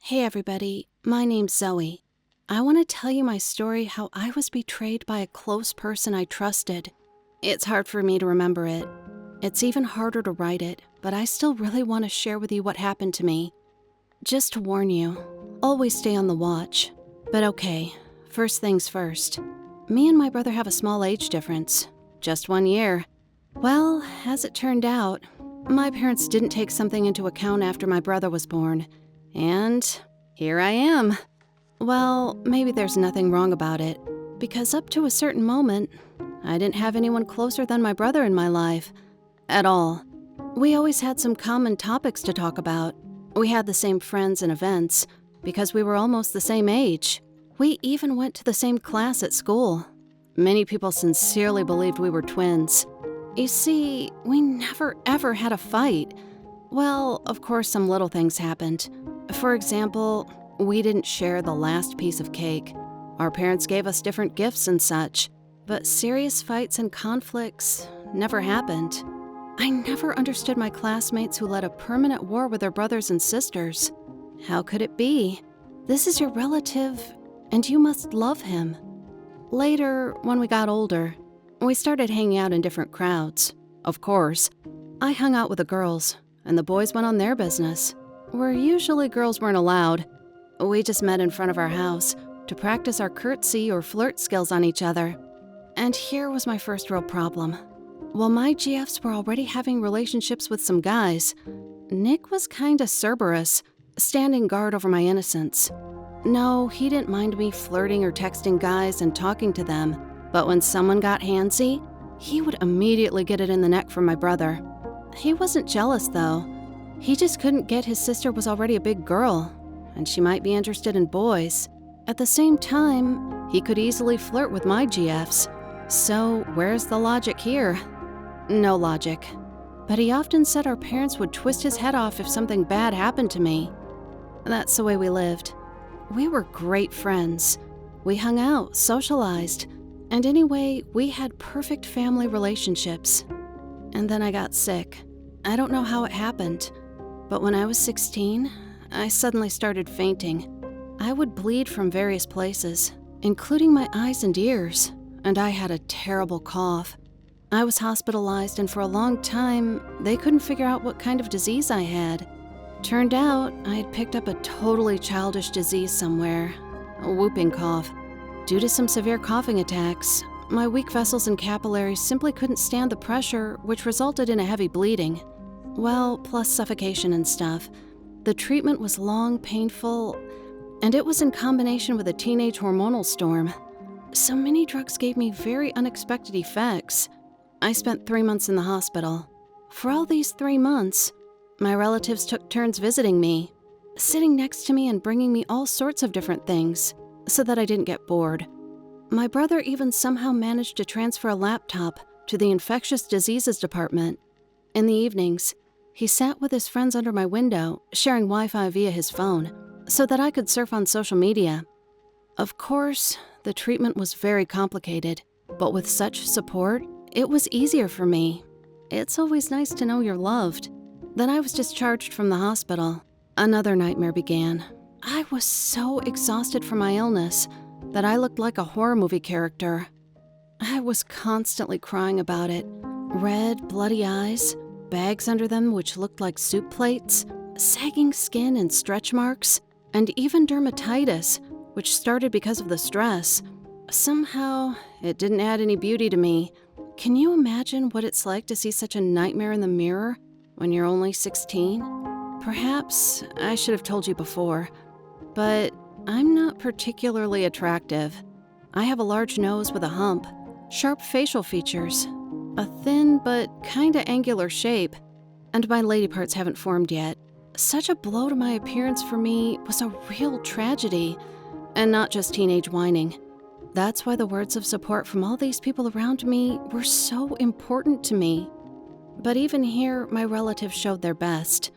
Hey everybody, my name's Zoe. I want to tell you my story how I was betrayed by a close person I trusted. It's hard for me to remember it. It's even harder to write it, but I still really want to share with you what happened to me. Just to warn you, always stay on the watch. But okay, first things first. Me and my brother have a small age difference, just 1 year. Well, as it turned out, my parents didn't take something into account after my brother was born. And here I am. Well, maybe there's nothing wrong about it, because up to a certain moment, I didn't have anyone closer than my brother in my life. At all. We always had some common topics to talk about. We had the same friends and events, because we were almost the same age. We even went to the same class at school. Many people sincerely believed we were twins. You see, we never ever had a fight. Well, of course, some little things happened. For example, we didn't share the last piece of cake. Our parents gave us different gifts and such, but serious fights and conflicts never happened. I never understood my classmates who led a permanent war with their brothers and sisters. How could it be? This is your relative, and you must love him. Later, when we got older, we started hanging out in different crowds. Of course, I hung out with the girls, and the boys went on their business, where usually girls weren't allowed. We just met in front of our house to practice our curtsy or flirt skills on each other. And here was my first real problem. While my GFs were already having relationships with some guys, Nick was kinda Cerberus, standing guard over my innocence. No, he didn't mind me flirting or texting guys and talking to them, but when someone got handsy, he would immediately get it in the neck from my brother. He wasn't jealous though. He just couldn't get his sister was already a big girl, and she might be interested in boys. At the same time, he could easily flirt with my GFs. So where's the logic here? No logic. But he often said our parents would twist his head off if something bad happened to me. That's the way we lived. We were great friends. We hung out, socialized, and anyway, we had perfect family relationships. And then I got sick. I don't know how it happened, but when I was 16, I suddenly started fainting. I would bleed from various places, including my eyes and ears, and I had a terrible cough. I was hospitalized, and for a long time, they couldn't figure out what kind of disease I had. Turned out, I had picked up a totally childish disease somewhere, a whooping cough. Due to some severe coughing attacks, my weak vessels and capillaries simply couldn't stand the pressure, which resulted in a heavy bleeding. Well, plus suffocation and stuff. The treatment was long, painful, and it was in combination with a teenage hormonal storm. So many drugs gave me very unexpected effects. I spent 3 months in the hospital. For all these 3 months, my relatives took turns visiting me, sitting next to me and bringing me all sorts of different things, so that I didn't get bored. My brother even somehow managed to transfer a laptop to the infectious diseases department. In the evenings, he sat with his friends under my window, sharing Wi-Fi via his phone, so that I could surf on social media. Of course, the treatment was very complicated, but with such support, it was easier for me. It's always nice to know you're loved. Then I was discharged from the hospital. Another nightmare began. I was so exhausted from my illness that I looked like a horror movie character. I was constantly crying about it. Red, bloody eyes, bags under them which looked like soup plates, sagging skin and stretch marks, and even dermatitis, which started because of the stress. Somehow, it didn't add any beauty to me. Can you imagine what it's like to see such a nightmare in the mirror when you're only 16? Perhaps I should have told you before, but I'm not particularly attractive. I have a large nose with a hump, sharp facial features, a thin but kinda angular shape, and my lady parts haven't formed yet. Such a blow to my appearance for me was a real tragedy, and not just teenage whining. That's why the words of support from all these people around me were so important to me. But even here, my relatives showed their best.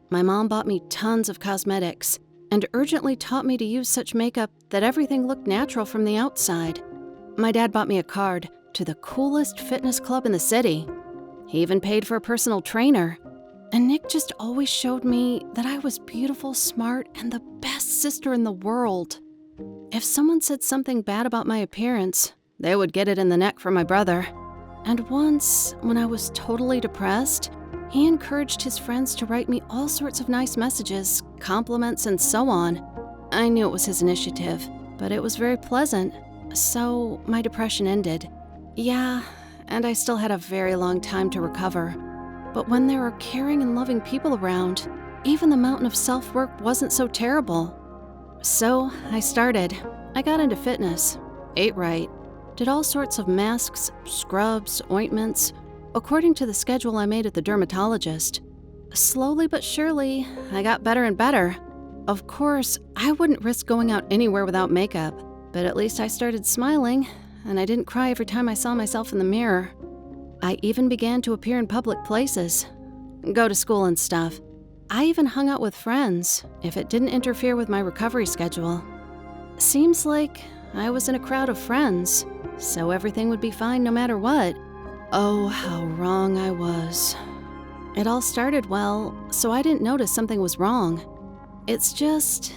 My mom bought me tons of cosmetics and urgently taught me to use such makeup that everything looked natural from the outside. My dad bought me a card to the coolest fitness club in the city. He even paid for a personal trainer. And Nick just always showed me that I was beautiful, smart, and the best sister in the world. If someone said something bad about my appearance, they would get it in the neck from my brother. And once, when I was totally depressed, he encouraged his friends to write me all sorts of nice messages, compliments, and so on. I knew it was his initiative, but it was very pleasant, so my depression ended. Yeah, and I still had a very long time to recover. But when there are caring and loving people around, even the mountain of self-work wasn't so terrible. So I started. I got into fitness, ate right, did all sorts of masks, scrubs, ointments, according to the schedule I made at the dermatologist. Slowly but surely, I got better and better. Of course, I wouldn't risk going out anywhere without makeup, but at least I started smiling, and I didn't cry every time I saw myself in the mirror. I even began to appear in public places, go to school and stuff. I even hung out with friends if it didn't interfere with my recovery schedule. Seems like I was in a crowd of friends, so everything would be fine no matter what. Oh, how wrong I was. It all started well, so I didn't notice something was wrong. It's just,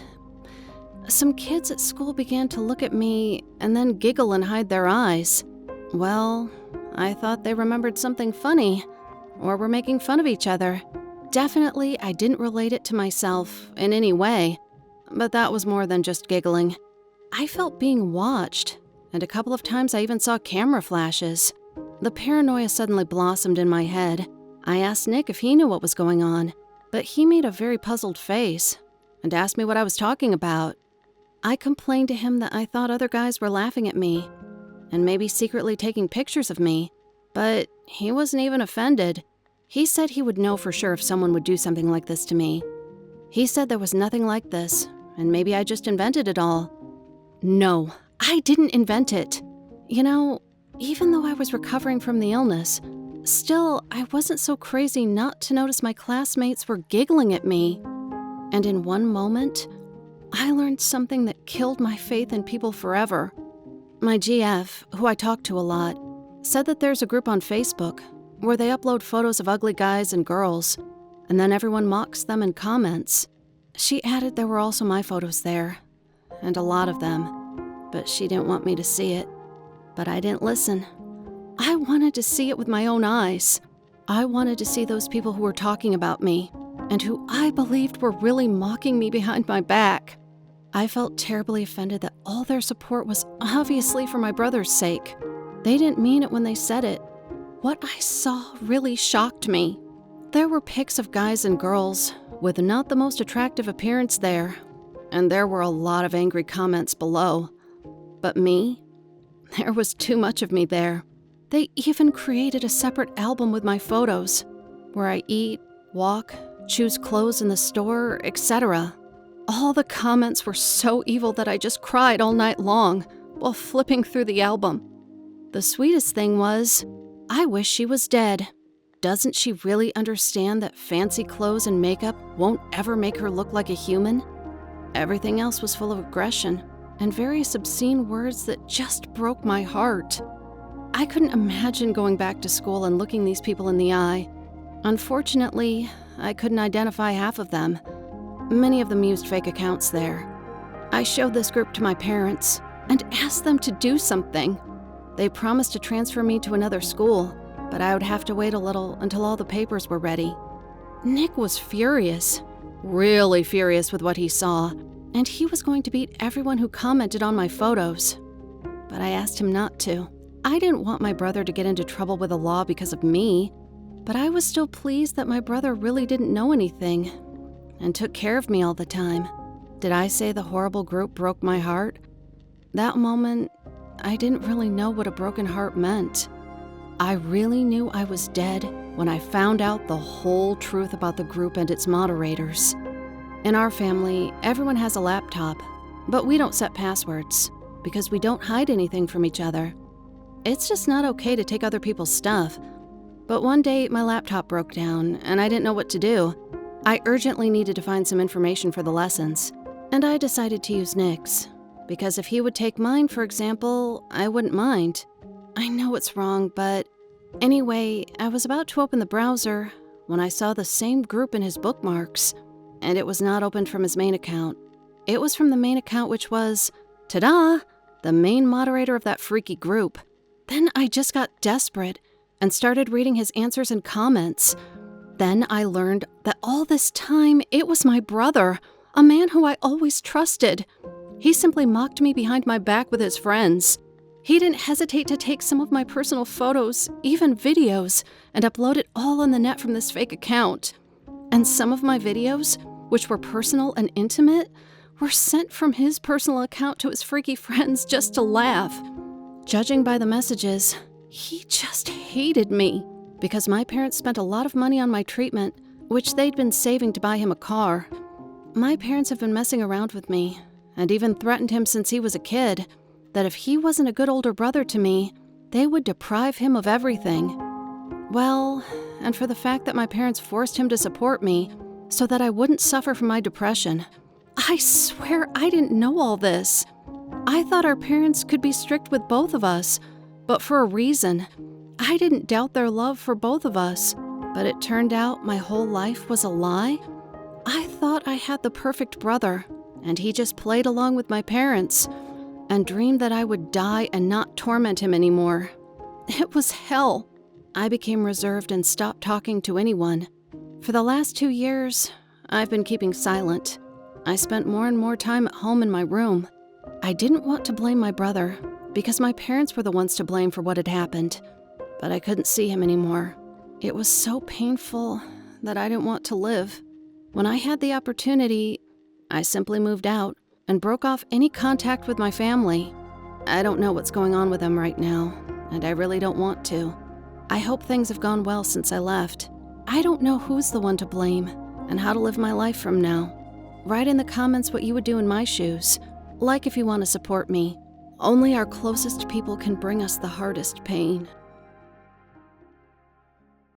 some kids at school began to look at me and then giggle and hide their eyes. Well, I thought they remembered something funny, or were making fun of each other. Definitely, I didn't relate it to myself in any way, but that was more than just giggling. I felt being watched, and a couple of times I even saw camera flashes. The paranoia suddenly blossomed in my head. I asked Nick if he knew what was going on, but he made a very puzzled face and asked me what I was talking about. I complained to him that I thought other guys were laughing at me and maybe secretly taking pictures of me, but he wasn't even offended. He said he would know for sure if someone would do something like this to me. He said there was nothing like this, and maybe I just invented it all. No, I didn't invent it. You know, even though I was recovering from the illness, still, I wasn't so crazy not to notice my classmates were giggling at me. And in one moment, I learned something that killed my faith in people forever. My GF, who I talk to a lot, said that there's a group on Facebook where they upload photos of ugly guys and girls, and then everyone mocks them in comments. She added there were also my photos there, and a lot of them, but she didn't want me to see it. But I didn't listen. I wanted to see it with my own eyes. I wanted to see those people who were talking about me, and who I believed were really mocking me behind my back. I felt terribly offended that all their support was obviously for my brother's sake. They didn't mean it when they said it. What I saw really shocked me. There were pics of guys and girls with not the most attractive appearance there, and there were a lot of angry comments below. But me? There was too much of me there. They even created a separate album with my photos, where I eat, walk, choose clothes in the store, etc. All the comments were so evil that I just cried all night long while flipping through the album. The sweetest thing was, I wish she was dead. Doesn't she really understand that fancy clothes and makeup won't ever make her look like a human? Everything else was full of aggression and various obscene words that just broke my heart. I couldn't imagine going back to school and looking these people in the eye. Unfortunately, I couldn't identify half of them. Many of them used fake accounts there. I showed this group to my parents and asked them to do something. They promised to transfer me to another school, but I would have to wait a little until all the papers were ready. Nick was furious, really furious with what he saw, and he was going to beat everyone who commented on my photos. But I asked him not to. I didn't want my brother to get into trouble with the law because of me, but I was still pleased that my brother really didn't know anything and took care of me all the time. Did I say the horrible group broke my heart? That moment, I didn't really know what a broken heart meant. I really knew I was dead when I found out the whole truth about the group and its moderators. In our family, everyone has a laptop, but we don't set passwords because we don't hide anything from each other. It's just not okay to take other people's stuff. But one day, my laptop broke down and I didn't know what to do. I urgently needed to find some information for the lessons, and I decided to use Nick's, because if he would take mine, for example, I wouldn't mind. I know it's wrong, but anyway, I was about to open the browser when I saw the same group in his bookmarks, and it was not opened from his main account. It was from the main account, which was, ta-da, the main moderator of that freaky group. Then I just got desperate and started reading his answers and comments. Then I learned that all this time it was my brother, a man who I always trusted. He simply mocked me behind my back with his friends. He didn't hesitate to take some of my personal photos, even videos, and upload it all on the net from this fake account. And some of my videos, which were personal and intimate, were sent from his personal account to his freaky friends just to laugh. Judging by the messages, he just hated me because my parents spent a lot of money on my treatment, which they'd been saving to buy him a car. My parents have been messing around with me and even threatened him since he was a kid that if he wasn't a good older brother to me, they would deprive him of everything. Well, and for the fact that my parents forced him to support me so that I wouldn't suffer from my depression. I swear I didn't know all this. I thought our parents could be strict with both of us, but for a reason. I didn't doubt their love for both of us, but it turned out my whole life was a lie. I thought I had the perfect brother, and he just played along with my parents and dreamed that I would die and not torment him anymore. It was hell. I became reserved and stopped talking to anyone. For the last 2 years, I've been keeping silent. I spent more and more time at home in my room. I didn't want to blame my brother because my parents were the ones to blame for what had happened, but I couldn't see him anymore. It was so painful that I didn't want to live. When I had the opportunity, I simply moved out and broke off any contact with my family. I don't know what's going on with them right now, and I really don't want to. I hope things have gone well since I left. I don't know who's the one to blame and how to live my life from now. Write in the comments what you would do in my shoes. Like if you want to support me. Only our closest people can bring us the hardest pain.